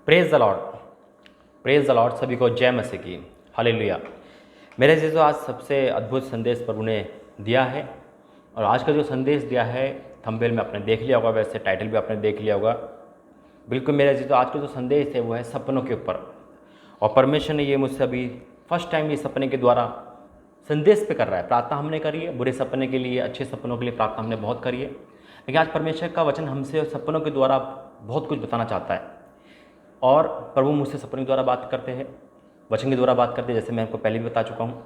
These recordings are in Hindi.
Praise the Lord, praise the Lord. सभी को जय मसीह की, हालेलुया। मेरे जीजो, आज सबसे अद्भुत संदेश प्रभु ने दिया है। और आज का जो संदेश दिया है थंबनेल में आपने देख लिया होगा, वैसे टाइटल भी आपने देख लिया होगा। बिल्कुल मेरे जीजो, आज का जो संदेश है वो है सपनों के ऊपर। और परमेश्वर ने ये मुझसे अभी फर्स्ट टाइम ये सपने के द्वारा संदेश पे कर रहा है। प्रार्थना हमने करी है बुरे सपने के लिए, अच्छे सपनों के लिए प्रार्थना हमने बहुत करी है, लेकिन आज परमेश्वर का वचन हमसे सपनों के द्वारा बहुत कुछ बताना चाहता है। और प्रभु मुझसे सपने के द्वारा बात करते हैं, वचन के द्वारा बात करते हैं, जैसे मैं आपको पहले भी बता चुका हूँ।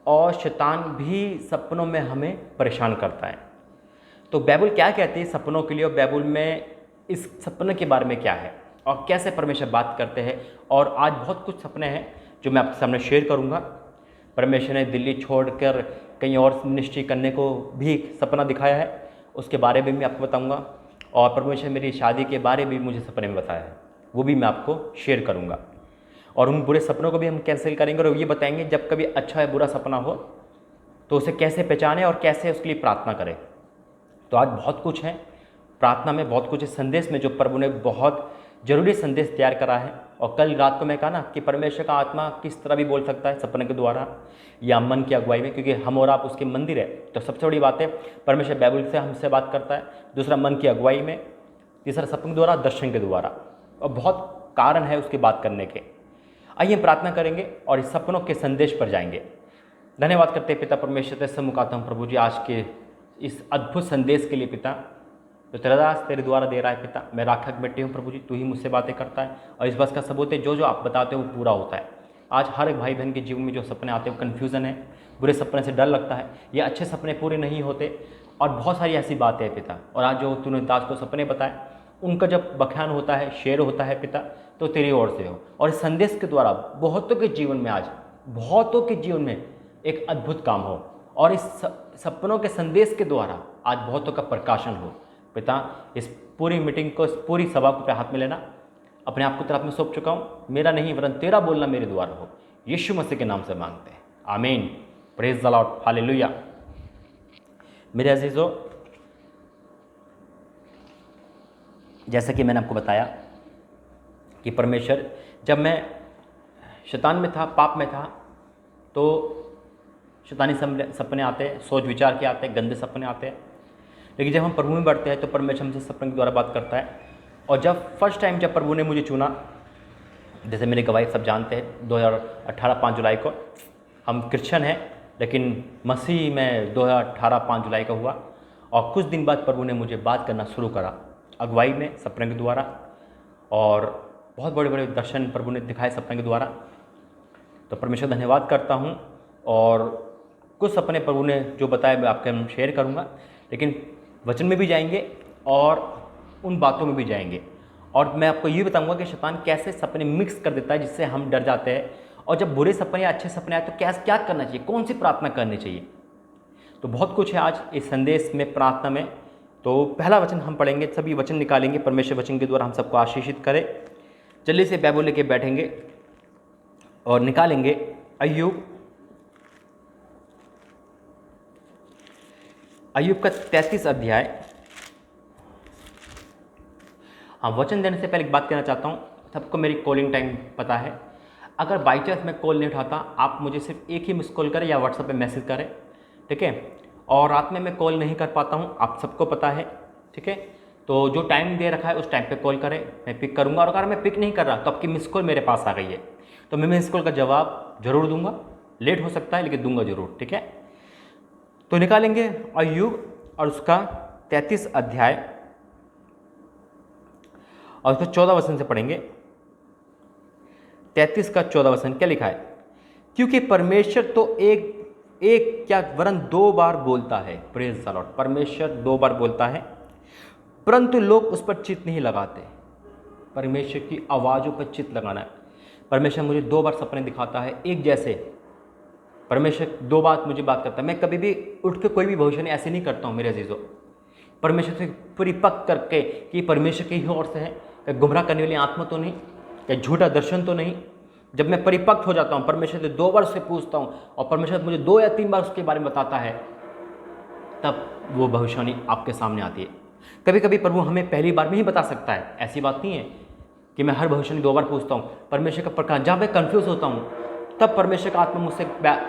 और शैतान भी सपनों में हमें परेशान करता है। तो बाइबल क्या कहती है सपनों के लिए, और बाइबल में इस सपने के बारे में क्या है और कैसे परमेश्वर बात करते हैं। और आज बहुत कुछ सपने हैं जो मैं आपके सामने शेयर करूँगा। परमेश्वर ने दिल्ली छोड़कर कहीं और मिनिस्ट्री करने को भी एक सपना दिखाया है, उसके बारे में भी आपको बताऊँगा। और परमेश्वर मेरी शादी के बारे में भी मुझे सपने में बताया है, वो भी मैं आपको शेयर करूँगा। और उन बुरे सपनों को भी हम कैंसिल करेंगे और ये बताएंगे जब कभी अच्छा या बुरा सपना हो तो उसे कैसे पहचानें और कैसे उसके लिए प्रार्थना करें। तो आज बहुत कुछ है, प्रार्थना में बहुत कुछ है, संदेश में जो प्रभु ने बहुत ज़रूरी संदेश तैयार करा है। और कल रात को मैं कहा ना कि परमेश्वर का आत्मा किस तरह भी बोल सकता है सपने के द्वारा या मन की अगुवाई में, क्योंकि हम और आप उसके मंदिर है। तो सबसे बड़ी बात है परमेश्वर बाइबल से हमसे बात करता है, दूसरा मन की अगुवाई में, तीसरा सपने के द्वारा, दर्शन के द्वारा। और बहुत कारण है उसकी बात करने के। आइए हम प्रार्थना करेंगे और इस सपनों के संदेश पर जाएंगे। धन्यवाद करते हैं पिता परमेश्वर, तेरे सम्मुख आता हूँ प्रभु जी आज के इस अद्भुत संदेश के लिए पिता, तो तेरा दास तेरे द्वारा दे रहा है पिता। मैं राखक बेटे हूँ प्रभु जी, तू ही मुझसे बातें करता है और इस बात का सबूत है जो जो आप बताते हो वो पूरा होता है। आज हर एक भाई बहन के जीवन में जो सपने आते हैं वो कन्फ्यूज़न है, बुरे सपने से डर लगता है, ये अच्छे सपने पूरे नहीं होते और बहुत सारी ऐसी बातें हैं पिता। और आज जो तूने दास को सपने बताए उनका जब बखान होता है, शेयर होता है पिता, तो तेरी ओर से हो। और इस संदेश के द्वारा बहुतों के जीवन में, आज बहुतों के जीवन में एक अद्भुत काम हो। और इस सपनों के संदेश के द्वारा आज बहुतों का प्रकाशन हो पिता। इस पूरी मीटिंग को, इस पूरी सभा को अपने हाथ में लेना, अपने आप को तरफ में सौंप चुका हूँ। मेरा नहीं वरन तेरा बोलना मेरे द्वारा हो, यीशु मसीह के नाम से मांगते हैं, आमीन। Praise the Lord, hallelujah. मेरे अजीजों, जैसा कि मैंने आपको बताया कि परमेश्वर, जब मैं शैतान में था, पाप में था, तो शैतानी सपने आते हैं, सोच विचार के आते हैं, गंदे सपने आते हैं। लेकिन जब हम प्रभु में बढ़ते हैं तो परमेश्वर हमसे सपने के द्वारा बात करता है। और जब फर्स्ट टाइम जब प्रभु ने मुझे चुना, जैसे मेरे गवाही सब जानते हैं, 2018 5 जुलाई को, हम क्रिश्चियन हैं लेकिन मसीह में 2018 5 जुलाई का हुआ। और कुछ दिन बाद प्रभु ने मुझे बात करना शुरू करा अगुवाई में, सपने के द्वारा। और बहुत बड़े बड़े दर्शन प्रभु ने दिखाए सपने के द्वारा। तो परमेश्वर धन्यवाद करता हूँ। और कुछ सपने प्रभु ने जो बताए मैं आपके हम शेयर करूँगा, लेकिन वचन में भी जाएंगे और उन बातों में भी जाएंगे। और मैं आपको ये बताऊँगा कि शैतान कैसे सपने मिक्स कर देता है जिससे हम डर जाते हैं। और जब बुरे सपने या अच्छे सपने आए तो क्या करना चाहिए, कौन सी प्रार्थना करनी चाहिए। तो बहुत कुछ है आज इस संदेश में, प्रार्थना में। तो पहला वचन हम पढ़ेंगे, सभी वचन निकालेंगे, परमेश्वर वचन के द्वारा हम सबको आशीषित करे। जल्दी से बाइबल लेके बैठेंगे और निकालेंगे अय्यूब का 33 अध्याय। हाँ, वचन देने से पहले एक बात कहना चाहता हूँ, सबको मेरी कॉलिंग टाइम पता है। अगर बाई चांस मैं कॉल नहीं उठाता, आप मुझे सिर्फ एक ही मिस कॉल करें या व्हाट्सएप पे मैसेज करें, ठीक है। और रात में मैं कॉल नहीं कर पाता हूँ, आप सबको पता है, ठीक है। तो जो टाइम दे रखा है उस टाइम पे कॉल करें, मैं पिक करूँगा। और अगर मैं पिक नहीं कर रहा तो आपकी मिस कॉल मेरे पास आ गई है, तो मैं मिस कॉल का जवाब जरूर दूंगा। लेट हो सकता है लेकिन दूंगा जरूर, ठीक है। तो निकालेंगे अय्यूब और उसका 33 अध्याय और उसका 14 वचन से पढ़ेंगे। 33 का 14 वचन क्या लिखा है? क्योंकि परमेश्वर तो एक क्या वरन 2 बार बोलता है। Praise the Lord. परमेश्वर 2 बार बोलता है परंतु लोग उस पर चित्त नहीं लगाते। परमेश्वर की आवाज़ों पर चित्त लगाना है। परमेश्वर मुझे 2 बार सपने दिखाता है एक जैसे। परमेश्वर 2 बार मुझे बात करता है। मैं कभी भी उठ के कोई भी भविष्यवाणी ऐसे नहीं करता हूँ मेरे अजीजों। परमेश्वर से परिपक्व करके कि परमेश्वर की ही ओर से है, क्या गुमराह करने वाली आत्मा तो नहीं, क्या झूठा दर्शन तो नहीं। जब मैं परिपक्व हो जाता हूँ, परमेश्वर से 2 बार उससे पूछता हूँ और परमेश्वर मुझे 2 या 3 बार उसके बारे में बताता है, तब वो भविष्यवाणी आपके सामने आती है। कभी कभी प्रभु हमें पहली बार में ही बता सकता है, ऐसी बात नहीं है। कि मैं हर भविष्यवाणी 2 बार पूछता हूँ। परमेश्वर का प्रकाश, जहाँ मैं कन्फ्यूज़ होता हूँ तब परमेश्वर का आत्मा मुझसे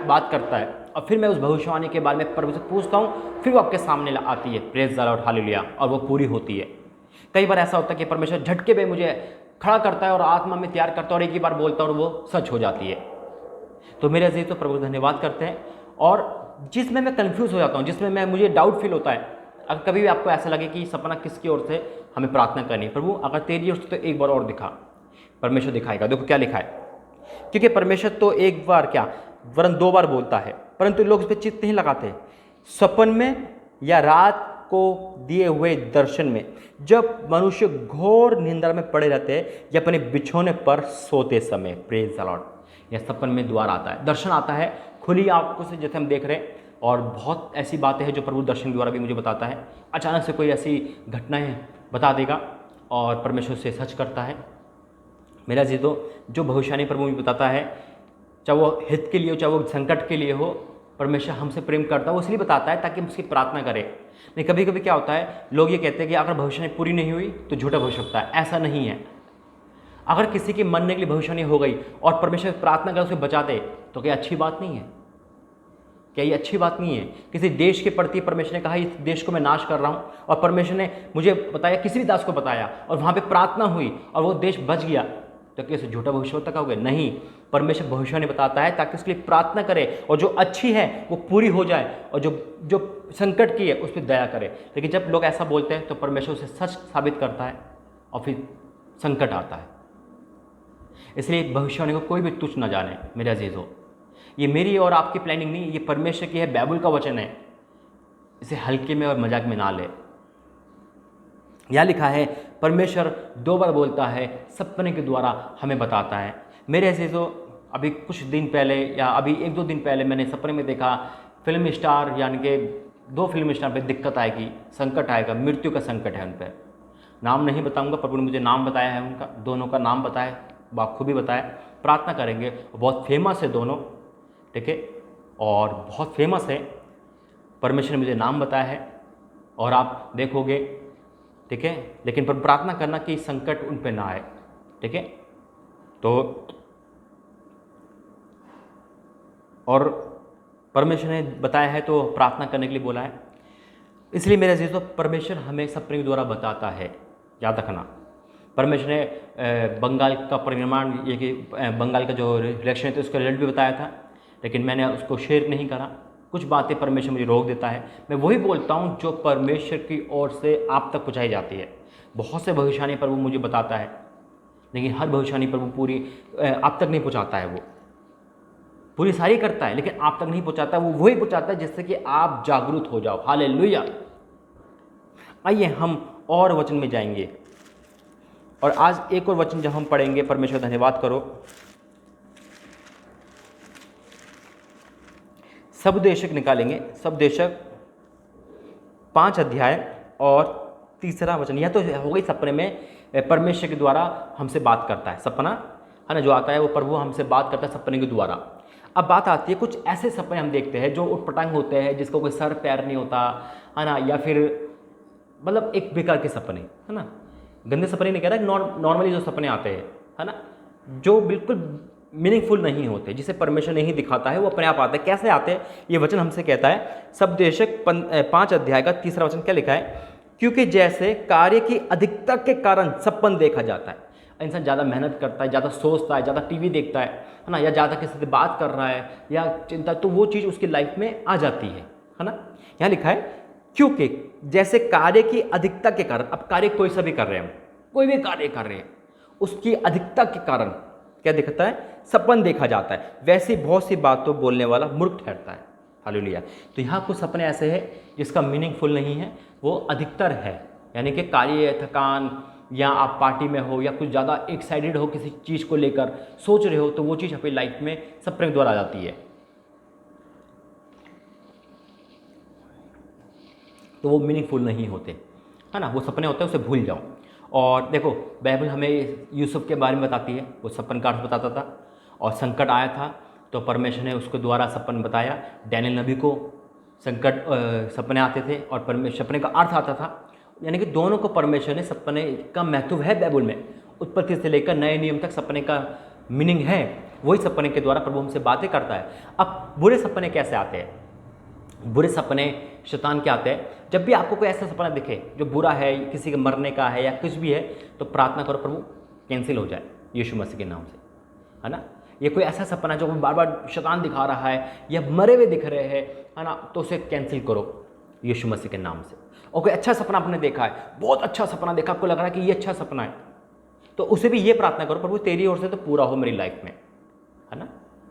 बात करता है और फिर मैं उस भविष्यवाणी के बारे में परमेश्वर से पूछता हूँ, फिर वो आपके सामने आती है, प्रेज़ द लॉर्ड, हालेलुया, और वो पूरी होती है। कई बार ऐसा होता है कि परमेश्वर झटके पे मुझे खड़ा करता है और आत्मा में तैयार करता है और एक ही बार बोलता है और वो सच हो जाती है। तो मेरे अजीज, तो प्रभु धन्यवाद करते हैं। और जिसमें मैं कन्फ्यूज़ हो जाता हूँ, जिसमें मुझे डाउट फील होता है, अगर कभी भी आपको ऐसा लगे कि सपना किसकी ओर से हमें प्रार्थना करनी है, प्रभु अगर तेरी ओर से तो एक बार और दिखा, परमेश्वर दिखाएगा। देखो क्या लिखा है, क्योंकि परमेश्वर तो एक बार क्या वरन 2 बार बोलता है, परंतु लोग इस पर चित्त नहीं लगाते। सपन में या रात को दिए हुए दर्शन में, जब मनुष्य घोर निंदा में पड़े रहते हैं या अपने बिछौने पर सोते समय, प्रेज द लॉर्ड, या सपन में द्वार आता है, दर्शन आता है खुली आंखों से, जैसे हम देख रहे हैं। और बहुत ऐसी बातें हैं जो प्रभु दर्शन द्वारा भी मुझे बताता है। अचानक से कोई ऐसी घटनाएं बता देगा और परमेश्वर से सच करता है। मेरा जीतो, जो भविष्यवाणी प्रभु मुझे बताता है, चाहे वो हित के लिए हो, चाहे वो संकट के लिए हो, परमेश्वर हमसे प्रेम करता है। वो इसलिए बताता है ताकि हम उसकी प्रार्थना करें। नहीं, कभी कभी क्या होता है, लोग ये कहते हैं कि अगर भविष्यवाणी पूरी नहीं हुई तो झूठा भविष्य है। ऐसा नहीं है। अगर किसी की मरने के लिए भविष्यवाणी हो गई और परमेश्वर प्रार्थना कर उसे बचा दे, तो क्या अच्छी बात नहीं है? क्या ये अच्छी बात नहीं है? किसी देश के प्रति परमेश्वर ने कहा इस देश को मैं नाश कर रहा हूँ, और परमेश्वर ने मुझे बताया, किसी भी दास को बताया, और वहाँ पे प्रार्थना हुई और वो देश बच गया, तो क्या झूठा भविष्यवक्ता कहोगे? नहीं, परमेश्वर भविष्यवाणी बताता है ताकि उसके लिए प्रार्थना करे और जो अच्छी है वो पूरी हो जाए, और जो संकट की है उस पर दया करे। लेकिन जब लोग ऐसा बोलते हैं तो परमेश्वर उसे सच साबित करता है और फिर संकट आता है। इसलिए भविष्यवाणी को कोई भी तुच्छ न जाने मेरे अजीजों। ये मेरी और आपकी प्लानिंग नहीं, ये परमेश्वर की है, बाइबल का वचन है। इसे हल्के में और मजाक में ना ले। यहाँ लिखा है परमेश्वर 2 बार बोलता है, सपने के द्वारा हमें बताता है। मेरे अजीजों, अभी कुछ दिन पहले या अभी 1-2 दिन पहले मैंने सपने में देखा फिल्म स्टार, यानी कि 2 फिल्म स्टार पे दिक्कत आएगी, संकट आएगा, मृत्यु का संकट है उन पर। नाम नहीं बताऊंगा, प्रभु ने मुझे नाम बताया है उनका, दोनों का नाम बताया, बाखूबी बताया। प्रार्थना करेंगे। बहुत फेमस है दोनों, ठीक है, और बहुत फेमस है। परमेश्वर ने मुझे नाम बताया है और आप देखोगे, ठीक है। लेकिन पर प्रार्थना करना कि संकट उन पे ना आए, ठीक है। तो और परमेश्वर ने बताया है तो प्रार्थना करने के लिए बोला है। इसलिए मेरे अजीजों, परमेश्वर हमें सपने के द्वारा बताता है, याद रखना। परमेश्वर ने बंगाल का परिनिर्माण, ये कि बंगाल का जो इलेक्शन है तो उसका रिजल्ट भी बताया था, लेकिन मैंने उसको शेयर नहीं करा। कुछ बातें परमेश्वर मुझे रोक देता है। मैं वही बोलता हूँ जो परमेश्वर की ओर से आप तक पहुँचाई जाती है। बहुत से भविष्यवाणी प्रभु मुझे बताता है, लेकिन हर भविष्यवाणी प्रभु पूरी आप तक नहीं पहुँचाता है। वो पूरी सारी करता है लेकिन आप तक नहीं पहुँचाता। वो वही पहुँचाता है जिससे कि आप जागरूक हो जाओ। हालेलुया। आइए हम और वचन में जाएंगे, और आज एक और वचन जब हम पढ़ेंगे, परमेश्वर धन्यवाद करो, सबदेशक निकालेंगे। सबदेशक 5 अध्याय और 3 वचन। यह तो हो गई सपने में परमेश्वर के द्वारा हमसे बात करता है। सपना है ना जो आता है वो प्रभु हमसे बात करता है सपने के द्वारा। अब बात आती है, कुछ ऐसे सपने हम देखते हैं जो उटपटांग होते हैं, जिसको कोई सर पैर नहीं होता है ना, या फिर मतलब एक बेकार के सपने, है ना। गंदे सपने नहीं कह रहा, नॉर्मली जो सपने आते हैं, है ना, जो बिल्कुल मीनिंगफुल नहीं होते, जिसे परमेश्वर नहीं दिखाता है, वो अपने आप आते हैं। कैसे आते हैं ये वचन हमसे कहता है। सबदेशक 5 अध्याय का 3 वचन क्या लिखा है? क्योंकि जैसे कार्य की अधिकता के कारण सपन देखा जाता है। इंसान ज़्यादा मेहनत करता है, ज़्यादा सोचता है, ज़्यादा टीवी देखता है ना, या ज़्यादा किसी से बात कर रहा है या चिंता, तो वो चीज़ उसकी लाइफ में आ जाती है ना। यहाँ लिखा है क्योंकि जैसे कार्य की अधिकता के कारण, अब कार्य कोई सा भी कर रहे हैं, हम कोई भी कार्य कर रहे हैं, उसकी अधिकता के कारण क्या दिखता है? सपन देखा जाता है। वैसी बहुत सी बातों बोलने वाला मूर्ख ठहरता है। हालेलुया। तो यहाँ कुछ सपने ऐसे हैं जिसका मीनिंगफुल नहीं है, वो अधिकतर है, यानी कि कार्य, थकान, या आप पार्टी में हो या कुछ ज़्यादा एक्साइटेड हो किसी चीज़ को लेकर सोच रहे हो, तो वो चीज़ आपकी लाइफ में सपने के द्वारा आ जाती है। तो वो मीनिंगफुल नहीं होते, है ना। वो सपने होते हैं, उसे भूल जाओ। और देखो, बाइबल हमें यूसुफ के बारे में बताती है, वो सपन का अर्थ बताता था, और संकट आया था तो परमेश्वर ने उसके द्वारा सपन बताया। डैनियल नबी को संकट सपने आते थे और सपने का अर्थ आता था, यानी कि दोनों को परमेश्वर ने, सपने का महत्व है बाइबल में, उत्पत्ति से लेकर नए नियम तक सपने का मीनिंग है, वही सपने के द्वारा प्रभु हमसे बातें करता है। अब बुरे सपने कैसे आते हैं? बुरे सपने शैतान के आते हैं। जब भी आपको कोई ऐसा सपना दिखे जो बुरा है, किसी के मरने का है या कुछ भी है, तो प्रार्थना करो प्रभु कैंसिल हो जाए यीशु मसीह के नाम से, है ना। ये कोई ऐसा सपना जो बार बार शैतान दिखा रहा है या मरे हुए दिख रहे हैं, है ना, तो उसे कैंसिल करो यीशु मसीह के नाम से। और कोई अच्छा सपना आपने देखा है, बहुत अच्छा सपना देखा, आपको लग रहा है कि ये अच्छा सपना है, तो उसे भी ये प्रार्थना करो प्रभु तेरी ओर से तो पूरा हो मेरी लाइफ में, है ना।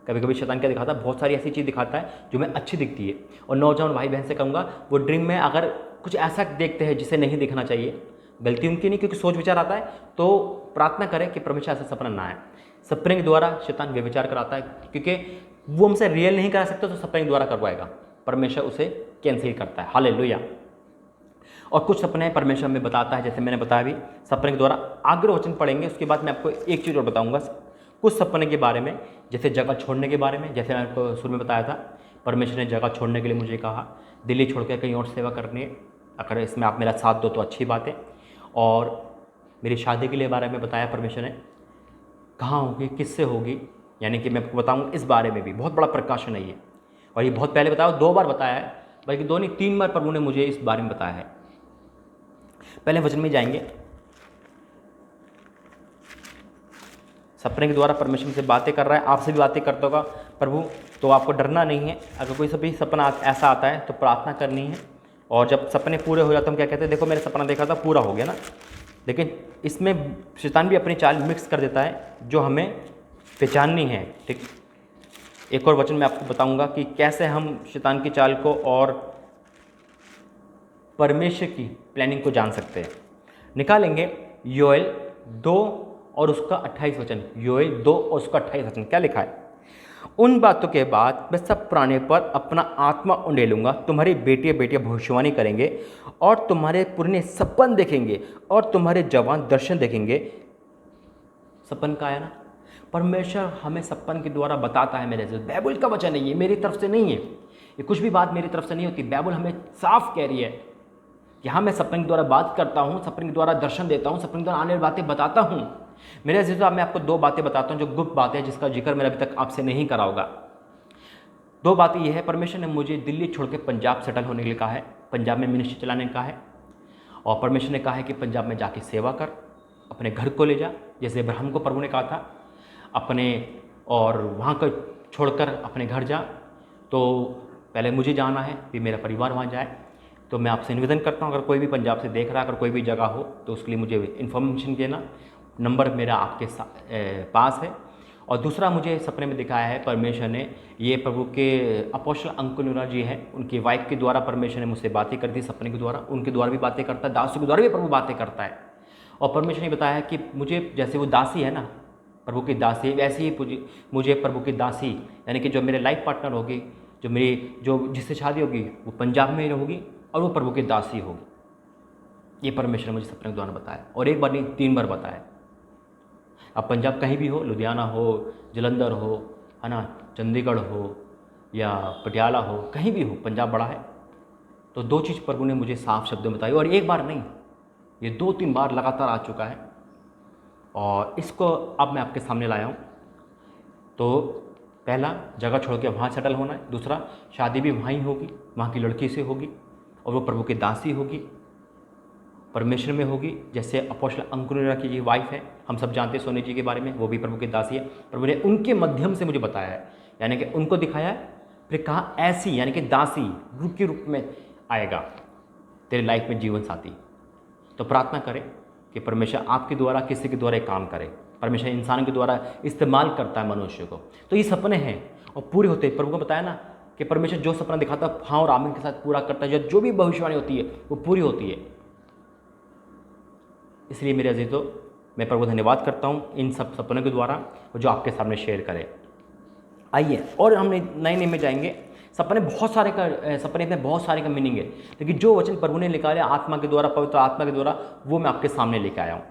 कभी कभी शैतान क्या दिखाता है, बहुत सारी ऐसी चीज़ दिखाता है जो मैं अच्छी दिखती है। और नौजवान भाई बहन से कहूँगा, वो ड्रीम में अगर कुछ ऐसा देखते हैं जिसे नहीं दिखना चाहिए, गलती उनकी नहीं, क्योंकि सोच विचार आता है, तो प्रार्थना करें कि परमेश्वर ऐसा सपना ना आए। सपने के द्वारा शैतान व्यभिचार कराता है, क्योंकि वो हमसे रियल नहीं करा सकता, तो सपने के द्वारा करवाएगा, परमेश्वर उसे कैंसिल करता है। हालेलुया। और कुछ सपने परमेश्वर हमें बताता है, जैसे मैंने बताया भी, सपने के द्वारा। आगे वचन पढ़ेंगे, उसके बाद मैं आपको एक चीज़ और बताऊंगा कुछ सपने के बारे में, जैसे जगह छोड़ने के बारे में। जैसे मैं आपको शुरू में बताया था, परमेश्वर ने जगह छोड़ने के लिए मुझे कहा, दिल्ली छोड़ कर कहीं और सेवा करनी है, अगर इसमें आप मेरा साथ दो तो अच्छी बात है। और मेरी शादी के लिए बारे में बताया परमेश्वर ने, कहाँ होगी, किससे होगी, यानी कि मैं आपको बताऊँ इस बारे में भी। बहुत बड़ा प्रकाशन है ये, और ये बहुत पहले बताया, 2 बार बताया है, बल्कि 2 नहीं 3 बार प्रभु ने मुझे इस बारे में बताया है। पहले वचन में जाएंगे। सपने के द्वारा परमेश्वर से बातें कर रहा है, आपसे भी बातें करता होगा प्रभु, तो आपको डरना नहीं है। अगर कोई सभी सपना ऐसा आता है तो प्रार्थना करनी है। और जब सपने पूरे हो जाते हैं, हम क्या कहते हैं, देखो मेरा सपना देखा था पूरा हो गया ना। लेकिन इसमें शैतान भी अपनी चाल मिक्स कर देता है जो हमें पहचाननी है, ठीक। एक और वचन मैं आपको बताऊंगा कि कैसे हम शैतान की चाल को और परमेश्वर की प्लानिंग को जान सकते हैं। निकालेंगे योएल 2 और उसका 28 वचन। योएल 2 और उसका 28 वचन क्या लिखा है? उन बातों के बाद मैं सब प्राणी पर अपना आत्मा उंडेलूंगा, तुम्हारी बेटियां बेटियां भविष्यवाणी करेंगे और तुम्हारे पुरने सपन देखेंगे और तुम्हारे जवान दर्शन देखेंगे। सपन का है ना, परमेश्वर हमें सपन के द्वारा बताता है। मेरे से बाइबल का वचन है, ये मेरी तरफ से नहीं है, ये कुछ भी बात मेरी तरफ से नहीं होती। बाइबल हमें साफ कह रही है कि हाँ, मैं सपने के द्वारा बात करता हूँ, सपने के द्वारा दर्शन देता हूँ, सपने के द्वारा आने वाली बातें बताता हूँ। मेरे अजीज़ों, मैं आपको 2 बातें बताता हूँ जो गुप्त बातें हैं, जिसका जिक्र मैंने अभी तक आपसे नहीं करा होगा। 2 बातें ये है, परमेश्वर ने मुझे दिल्ली छोड़ के पंजाब सेटल होने के लिए कहा है, पंजाब में मिनिस्ट्री चलाने का है। और परमेश्वर ने कहा है कि पंजाब में जाके सेवा कर, अपने घर को ले जा, जैसे अब्राहम को प्रभु ने कहा था अपने, और वहाँ को छोड़कर अपने घर जा। तो पहले मुझे जाना है, फिर मेरा परिवार वहाँ जाए। तो मैं आपसे निवेदन करता हूँ, अगर कोई भी पंजाब से देख रहा है, अगर कोई भी जगह हो, तो उसके लिए मुझे इन्फॉर्मेशन देना। नंबर मेरा आपके पास है। और दूसरा, मुझे सपने में दिखाया है परमेश्वर ने, ये प्रभु के अपोस्टल अंकुल जी हैं, उनकी वाइफ के द्वारा परमेश्वर ने मुझसे बातें कर दी सपने के द्वारा। उनके द्वारा भी बातें करता है, दासों के द्वारा भी प्रभु बातें करता है। और परमेश्वर ने बताया कि मुझे, जैसे वो दासी है ना, प्रभु की दासी, वैसे ही मुझे प्रभु की दासी, यानी कि जो मेरे लाइफ पार्टनर होगी, जो मेरी जिससे शादी होगी, वो पंजाब में होगी और वो प्रभु की दासी होगी। ये परमेश्वर ने मुझे सपने के द्वारा बताया, और एक बार नहीं 3 बार बताया। अब पंजाब कहीं भी हो, लुधियाना हो, जलंधर हो, है ना, चंडीगढ़ हो या पटियाला हो, कहीं भी हो, पंजाब बड़ा है। तो 2 चीज़ प्रभु ने मुझे साफ शब्दों में बताई, और एक बार नहीं, ये 2-3 बार लगातार आ चुका है। और इसको अब मैं आपके सामने लाया हूँ। तो पहला, जगह छोड़ के वहाँ सेटल होना है। दूसरा, शादी भी वहाँ ही होगी, वहाँ की लड़की से होगी, और वो प्रभु की दासी होगी, परमेश्वर में होगी। जैसे अपोस्टल अंकुर की जी वाइफ है, हम सब जानते हैं सोनी जी के बारे में, वो भी प्रभु की दासी है। प्रभु ने उनके माध्यम से मुझे बताया है, यानी कि उनको दिखाया है, फिर कहा ऐसी, यानी कि दासी रूप के रूप में आएगा तेरे लाइफ में जीवन साथी। तो प्रार्थना करें कि परमेश्वर आपके द्वारा, किसी के द्वारा एक काम करे। परमेश्वर इंसान के द्वारा इस्तेमाल करता है मनुष्य को। तो ये सपने हैं और पूरे होते हैं। प्रभु को बताया ना कि परमेश्वर जो सपना दिखाता है, हाँ और आमीन के साथ पूरा करता है। जो भी भविष्यवाणी होती है वो पूरी होती है। इसलिए मेरे अजीजों, मैं प्रभु धन्यवाद करता हूँ इन सब सपनों के द्वारा जो आपके सामने शेयर करें। आइए और हम नए में जाएंगे। सपने में बहुत सारे का मीनिंग है, लेकिन जो वचन प्रभु ने निकाले आत्मा के द्वारा, पवित्र आत्मा के द्वारा, वो मैं आपके सामने लेकर आया हूँ।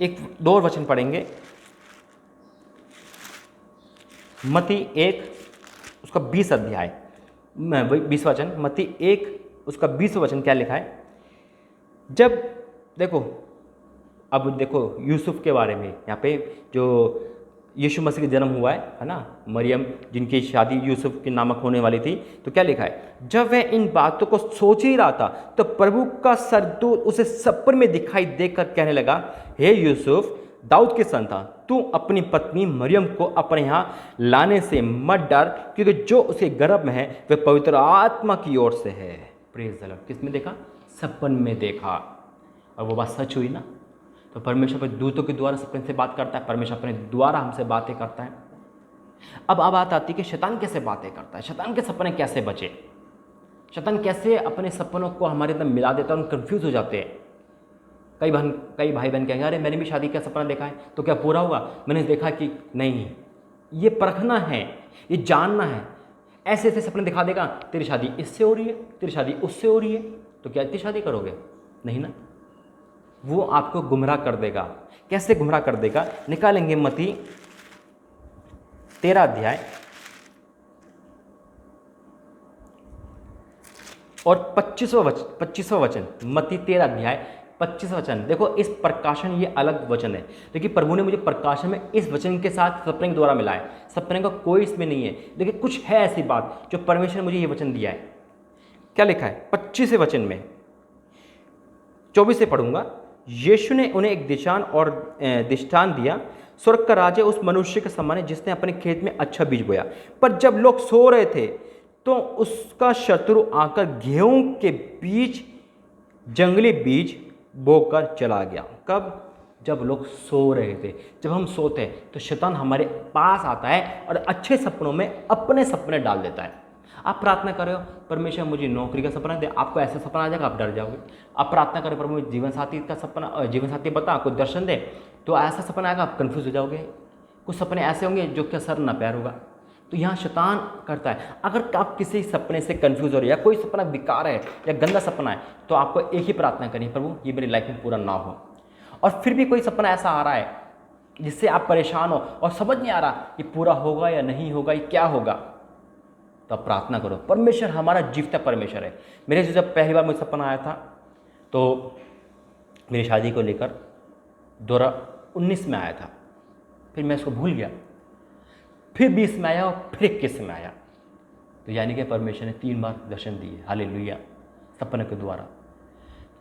1-2 और वचन पढ़ेंगे। मत्ती 1 उसका 20 अध्याय, 20 वचन, मत्ती 1 उसका 20 वचन क्या लिखा है? जब देखो अब देखो यूसुफ के बारे में यहाँ पे जो यीशु मसीह का जन्म हुआ है ना, मरियम जिनकी शादी यूसुफ के नामक होने वाली थी, तो क्या लिखा है, जब वह इन बातों को सोच ही रहा था तो प्रभु का सरदूत उसे सपने में दिखाई देकर कहने लगा, हे यूसुफ, दाऊद के संतान, तू अपनी पत्नी मरियम को अपने यहाँ लाने से मत डर, क्योंकि जो उसके गर्भ में है वह पवित्र आत्मा की ओर से है। Praise the Lord. किसमें देखा? सपन में देखा, और वो बात सच हुई ना। तो परमेश्वर अपने दूतों के द्वारा सपने से बात करता है, परमेश्वर अपने द्वारा हमसे बातें करता है। अब बात आती है कि शैतान कैसे बातें करता है, शैतान के सपने कैसे बचे, शैतान कैसे अपने सपनों को हमारे अंदर मिला देता है, हम कंफ्यूज हो जाते हैं। कई भाई बहन कहेंगे, अरे मैंने भी शादी का सपना देखा है, तो क्या पूरा हुआ? मैंने देखा कि नहीं। ये परखना है, ये जानना है। ऐसे ऐसे सपने दिखा देगा, तेरी शादी इससे हो रही है, तेरी शादी उससे हो रही है, तो क्या इतनी शादी करोगे? नहीं ना। वो आपको गुमराह कर देगा। कैसे गुमराह कर देगा? निकालेंगे मत्ती 13 अध्याय और 25वां वचन। मत्ती 13 अध्याय 25वां वचन। देखो इस प्रकाशन, ये अलग वचन है, देखिए प्रभु ने मुझे प्रकाशन में इस वचन के साथ सपने के द्वारा मिला है। सपने का कोई इसमें नहीं है, देखिए कुछ है ऐसी बात जो परमेश्वर ने मुझे ये वचन दिया है। क्या लिखा है 25वें वचन में? 24 से पढ़ूंगा। यीशु ने उन्हें एक दृष्टांत दिया, स्वर्ग का राज्य उस मनुष्य के समान है जिसने अपने खेत में अच्छा बीज बोया, पर जब लोग सो रहे थे तो उसका शत्रु आकर गेहूं के बीच जंगली बीज बोकर चला गया। कब? जब लोग सो रहे थे। जब हम सोते हैं तो शैतान हमारे पास आता है और अच्छे सपनों में अपने सपने डाल देता है। आप प्रार्थना कर रहे हो, परमेश्वर मुझे नौकरी का सपना दे, आपको ऐसा सपना आ जाएगा, आप डर जाओगे। आप प्रार्थना करें, प्रभु मुझे जीवन साथी बता, आपको दर्शन दे, तो ऐसा सपना आएगा, आप कन्फ्यूज हो जाओगे। कुछ सपने ऐसे होंगे जो कि सर ना पैर होगा। तो यहाँ शैतान करता है। अगर आप किसी सपने से कन्फ्यूज हो रहे हैं या कोई सपना बेकार है या गंदा सपना है, तो आपको एक ही प्रार्थना करनी, प्रभु ये मेरी लाइफ में पूरा ना हो। और फिर भी कोई सपना ऐसा आ रहा है जिससे आप परेशान हो और समझ नहीं आ रहा ये पूरा होगा या नहीं होगा, ये क्या होगा, तो आप प्रार्थना करो। परमेश्वर हमारा जीवता परमेश्वर है। मेरे से जब पहली बार मुझे सपना आया था तो मेरी शादी को लेकर 2019 में आया था, फिर मैं इसको भूल गया, फिर 20 में आया और फिर 21 में आया। तो यानी कि परमेश्वर ने 3 बार दर्शन दिए, हालेलुया, सपने के द्वारा।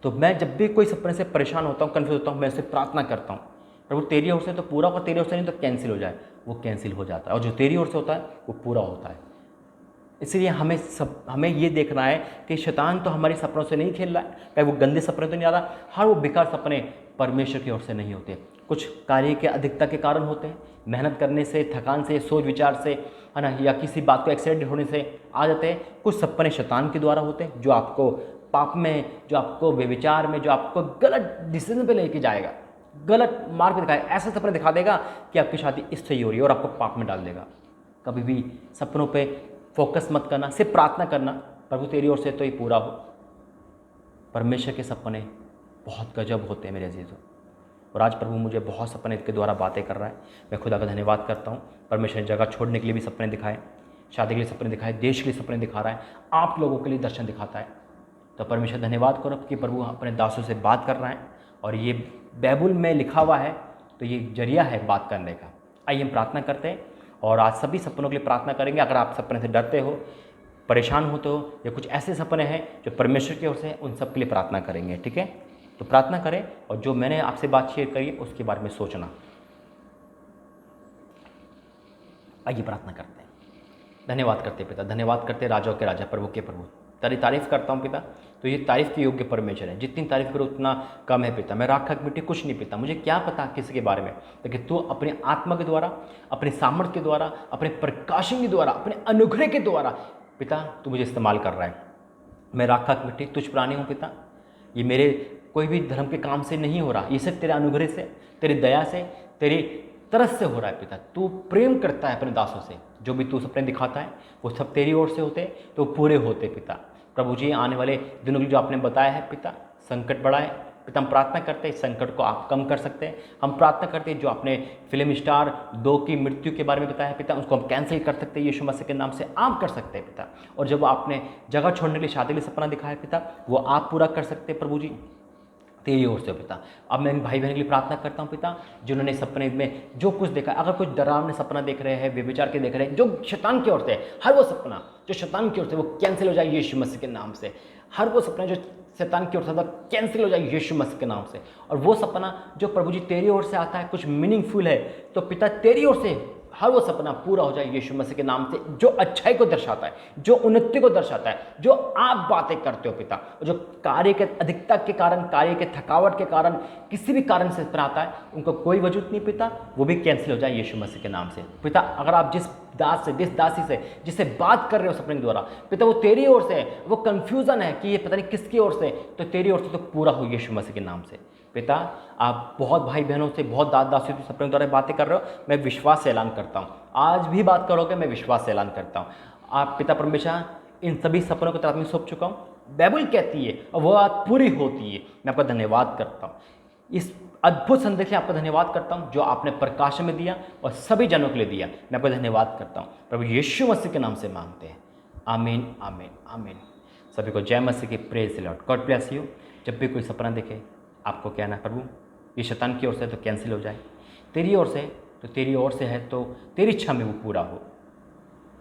तो मैं जब भी कोई सपने से परेशान होता हूँ, कन्फ्यूज होता हूँ, मैं उससे प्रार्थना करता हूँ, प्रभु तेरी ओर से तो पूरा होगा, तेरी ओर से नहीं तो कैंसिल हो जाए। वो कैंसिल हो जाता है, और जो तेरी ओर से होता है वो पूरा होता है। इसलिए हमें ये देखना है कि शैतान तो हमारे सपनों से नहीं खेल रहा है, कहीं वो गंदे सपने तो नहीं आ रहा। हर वो बेकार सपने परमेश्वर की ओर से नहीं होते। कुछ कार्य के अधिकता के कारण होते हैं, मेहनत करने से, थकान से, सोच विचार से, है ना, या किसी बात को एक्सीडेंट होने से आ जाते हैं। कुछ सपने शैतान के द्वारा होते हैं, जो आपको पाप में, जो आपको व्यभिचार में, जो आपको गलत डिसीजन पे लेके जाएगा, गलत मार्ग पे दिखाएगा। ऐसे सपने दिखा देगा कि आपकी शादी इससे ही हो रही है और आपको पाप में डाल देगा। कभी भी सपनों पे फोकस मत करना, सिर्फ प्रार्थना करना, प्रभु तेरी ओर से तो ये पूरा हो। परमेश्वर के सपने बहुत गजब होते हैं मेरे अजीजों, और आज प्रभु मुझे बहुत सपने के द्वारा बातें कर रहा है। मैं खुदा का धन्यवाद करता हूँ। परमेश्वर ने जगह छोड़ने के लिए भी सपने दिखाए, शादी के लिए सपने दिखाए, देश के लिए सपने दिखा रहा है, आप लोगों के लिए दर्शन दिखाता है। तो परमेश्वर धन्यवाद करो कि प्रभु अपने दासों से बात कर रहा है, और ये बाइबल में लिखा हुआ है, तो ये जरिया है बात करने का। आइए हम प्रार्थना करते हैं, और आज सभी सपनों के लिए प्रार्थना करेंगे। अगर आप सपने से डरते हो, परेशान होते हो, या कुछ ऐसे सपने हैं जो परमेश्वर की ओर से हैं, उन सब के लिए प्रार्थना करेंगे, ठीक है? तो प्रार्थना करें, और जो मैंने आपसे बात शेयर करी उसके बारे में सोचना। आइए प्रार्थना करते हैं। धन्यवाद करते पिता, धन्यवाद करते राजाओं के राजा, प्रभु के प्रभु। तेरी तारीफ़ करता हूँ पिता, तो ये तारीफ़ के योग्य परमेश्वर है। जितनी तारीफ़ करो उतना कम है पिता। मैं राख मिट्टी कुछ नहीं पिता, मुझे क्या पता किसी के बारे में, लेकिन तू अपने आत्मा के द्वारा, अपने सामर्थ्य के द्वारा, अपने प्रकाशन के द्वारा, अपने अनुग्रह के द्वारा पिता तू मुझे इस्तेमाल कर रहा है। मैं राख मिट्टी तुझ प्राणी हूँ पिता। ये मेरे कोई भी धर्म के काम से नहीं हो रहा, ये सिर्फ तेरे अनुग्रह से, तेरी दया से, तेरी तरस से हो रहा है पिता। तू प्रेम करता है अपने दासों से, जो भी तू सपने दिखाता है वो सब तेरी ओर से होते, तो पूरे होते पिता। प्रभु जी आने वाले दिनों के जो आपने बताया है पिता, संकट बड़ा है पिता, हम प्रार्थना करते हैं इस संकट को आप कम कर सकते हैं। हम प्रार्थना करते हैं जो आपने फिल्म स्टार 2 की मृत्यु के बारे में बताया है पिता, उसको हम कैंसिल कर सकते हैं, यीशु मसीह के नाम से आप कर सकते हैं पिता। और जब आपने जगह छोड़ने के लिए, शादी के लिए सपना दिखाया है पिता, वो आप पूरा कर सकते हैं प्रभु जी। तेरी ओर से हो पिता। अब मैं इन भाई बहन के लिए प्रार्थना करता हूँ पिता, जिन्होंने सपने में जो कुछ देखा, अगर कुछ डरावने सपना देख रहे हैं, व्यभिचार के देख रहे हैं, जो शैतान की ओर से है, हर वो सपना जो शैतान की ओर से वो कैंसिल हो जाए यीशु मसीह के नाम से। हर वो सपना जो शैतान की ओर से वो कैंसिल हो जाए यीशु मसीह के नाम से। और वो सपना जो प्रभु जी तेरी ओर से आता है, कुछ मीनिंगफुल है, तो पिता तेरी ओर से हर वो सपना पूरा हो जाए यीशु मसीह के नाम से, जो अच्छाई को दर्शाता है, जो उन्नति को दर्शाता है, जो आप बातें करते हो पिता, जो कार्य के अधिकता के कारण, कार्य के थकावट के कारण, किसी भी कारण से सपना आता है, उनको कोई वजूद नहीं पिता, वो भी कैंसिल हो जाए यीशु मसीह के नाम से। पिता अगर आप जिस दास से, जिस दासी से, जिससे बात कर रहे हो सपने के द्वारा पिता, वो तेरी ओर से है, वो कंफ्यूजन है कि ये पता नहीं किसकी ओर से, तो तेरी ओर से तो पूरा हो यीशु मसीह के नाम से। पिता आप बहुत भाई बहनों से, बहुत दासियों से सपने के द्वारा बातें कर रहे हो, मैं विश्वास से ऐलान करता हूँ, आज भी बात करोगे, मैं विश्वास से ऐलान करता हूँ। आप पिता परमेश्वर इन सभी सपनों को तरफ में सौंप चुका हूँ, बाइबल कहती है और वो बात पूरी होती है। मैं आपका धन्यवाद करता हूँ, इस अद्भुत संदेश के लिए आपका धन्यवाद करता हूँ जो आपने प्रकाश में दिया और सभी जनों के लिए दिया। मैं आपका धन्यवाद करता हूँ, प्रभु यीशु मसीह के नाम से मांगते हैं, आमीन आमीन आमीन। सभी को जय मसीह की, praise the Lord, God bless you. जब भी कोई सपना देखे आपको कहना, प्रभु ये शैतान की ओर से तो कैंसिल हो जाए, तेरी ओर से तो तेरी ओर से है, तो तेरी इच्छा में वो पूरा हो,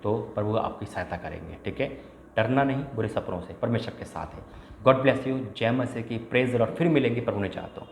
तो प्रभु आपकी सहायता करेंगे। ठीक है, डरना नहीं बुरे सपनों से, परमेश्वर के साथ है। गॉड ब्लेस यू, जय मसीह की, प्रेज द लॉर्ड। फिर मिलेंगे प्रभु ने चाहता हूँ।